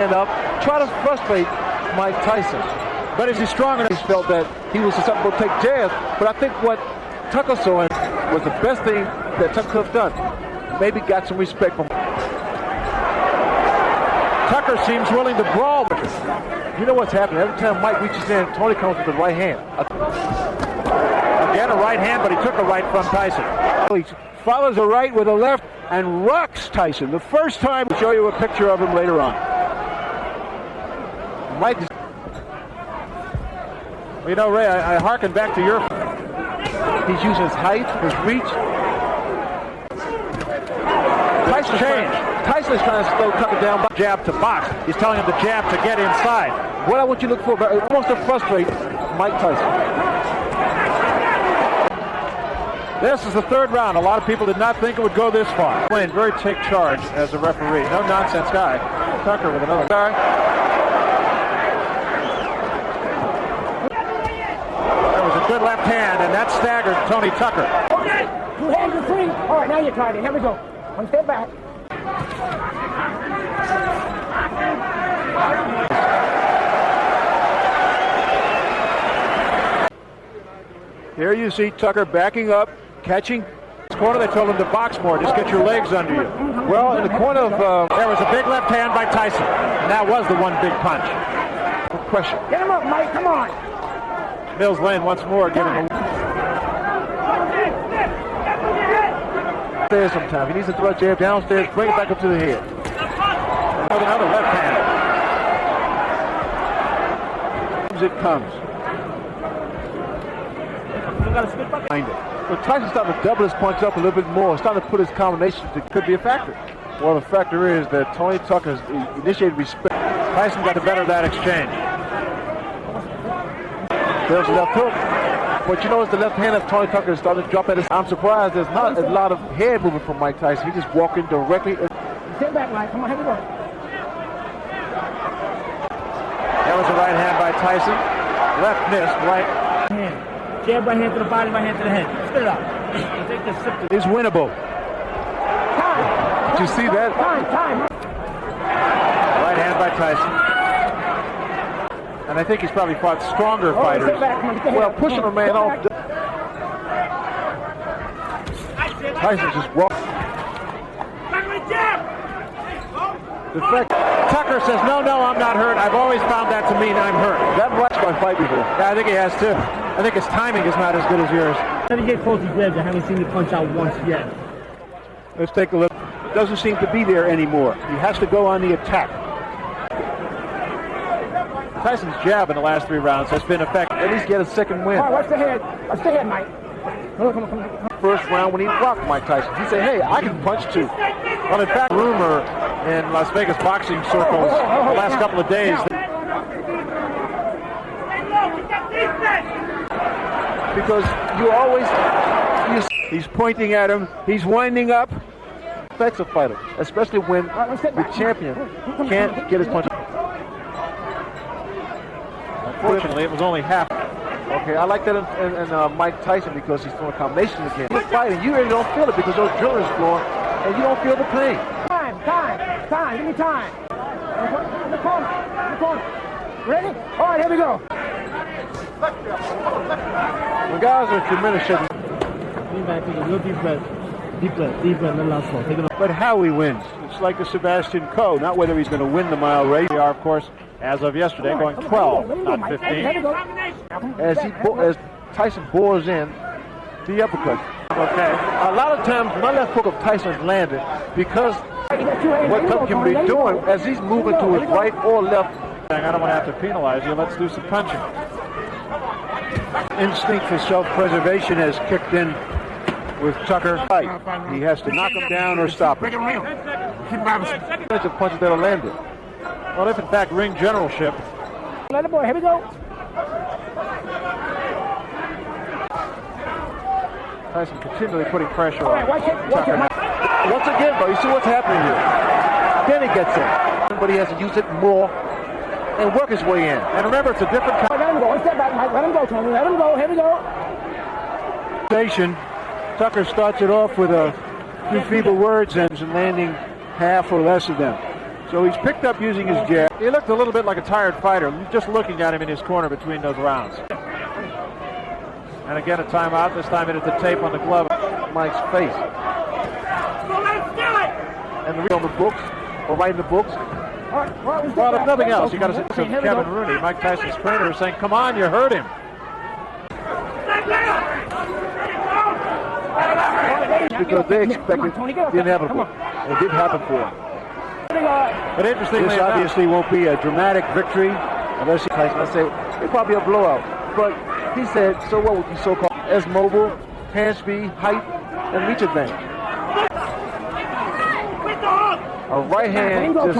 stand up, try to frustrate Mike Tyson. But is he strong enough? He felt that he was susceptible to take jabs, but I think what Tucker saw was the best thing that Tucker could have done. Maybe got some respect from him. Tucker seems willing to brawl. You know what's happening? Every time Mike reaches in, Tony comes with the right hand. Again, a right hand, but he took a right from Tyson. He follows a right with a left and rocks Tyson. The first time, we'll show you a picture of him later on. Mike is... You know, Ray, I hearken back to your... He's using his height, his reach. Tyson's trying to slow Tucker down. Jab to box. He's telling him to jab to get inside. What I want you to look for, almost to frustrate Mike Tyson. This is the third round. A lot of people did not think it would go this far. Playing very take charge as a referee. No nonsense guy. Tucker with another guy. There was a good left hand, and that staggered Tony Tucker. Okay, 2 hands are free. All right, now you're tied in. Here we go. One step back. Here you see Tucker backing up, catching. Corner, they told him to box more. Just get your legs under you. Well, in the corner of... there was a big left hand by Tyson. And that was the one big punch. Pressure. Get him up, Mike. Come on. Mills Lane once more giving him... There sometime. He needs to throw a jab downstairs, bring it back up to the head. With another left hand. It comes. Behind it. But Tyson's starting to double his punch up a little bit more. Starting to put his combinations. It could be a factor. Well, the factor is that Tony Tucker has initiated respect. Tyson got the better of that exchange. There's a left hook. But you know, it's the left hand of Tony Tucker is starting to drop at his... I'm surprised there's not a lot of head movement from Mike Tyson. He's just walking directly... Step back, Mike. Come on, here we go. That was a right hand by Tyson. Left missed, right. Hand. Jab right hand to the body, right hand to the head. Spit it out. Take this sip. Is winnable. Time. Did you see that? Time. Right hand by Tyson. And I think he's probably fought stronger fighters. Well, pushing a man off. Tyson's just walking. The fact Tucker says, no, I'm not hurt. I've always found that to mean I'm hurt. That watched my fight before. Yeah, I think he has too. I think his timing is not as good as yours. Let me get close to grabs. I haven't seen you punch out once yet. Let's take a look. It doesn't seem to be there anymore. He has to go on the attack. Tyson's jab in the last 3 rounds has been effective. At least get a second win. All right, watch the head. Watch the head, Mike. Come on. First round when he rocked Mike Tyson. He said, hey, I can punch too. Well, in fact, rumor in Las Vegas boxing circles the last couple of days. Because you always... He's pointing at him. He's winding up. Affects a fighter, especially when the champion can't get his punch. Unfortunately, it was only half. Okay, I like that in Mike Tyson because he's throwing combinations again. He's fighting, you really don't feel it because those drillers flowing, and you don't feel the pain. Time. Give me time. In the corner. Ready? All right, here we go. The guys are tremendous shape. Lean back, take a real deep breath. Deep breath, let it out slow. Take it off. But how he wins. It's like a Sebastian Coe, not whether he's going to win the mile race. We are, of course, as of yesterday, going 12, not 15. As Tyson bores in the uppercut. Okay. A lot of times, my left hook of Tyson's landed because what Tucker can be doing as he's moving to his right or left. I don't want to have to penalize you. Let's do some punching. Instinct for self-preservation has kicked in with Tucker. He has to knock him down or stop him. Bunch of punches that are landed. Well, if in fact ring generalship. Let it boy, here we go. Tyson continually putting pressure All right, on watch it. Once again, bro, you see what's happening here. Then he gets in, but he has to use it more and work his way in. And remember, it's a different kind. Let him go. One step back, Mike. Let him go, Tony. Let him go. Here we go. Tucker starts it off with a few feeble words and landing half or less of them. So he's picked up using his jab. He looked a little bit like a tired fighter, just looking at him in his corner between those rounds. And again, a timeout. This time it is the tape on the glove. Mike's face. And the read on the books, or right in the books. Well, if nothing else, you got to say to Kevin Rooney, Mike Tyson's trainer, is saying, "Come on, you hurt him." Because they expected the inevitable. It did happen for him. But interestingly This enough, obviously won't be a dramatic victory unless he... Tyson, I say, it's probably a blowout. But he said, so what with you so-called as mobile, hand speed, height, and reach advantage. A right hand just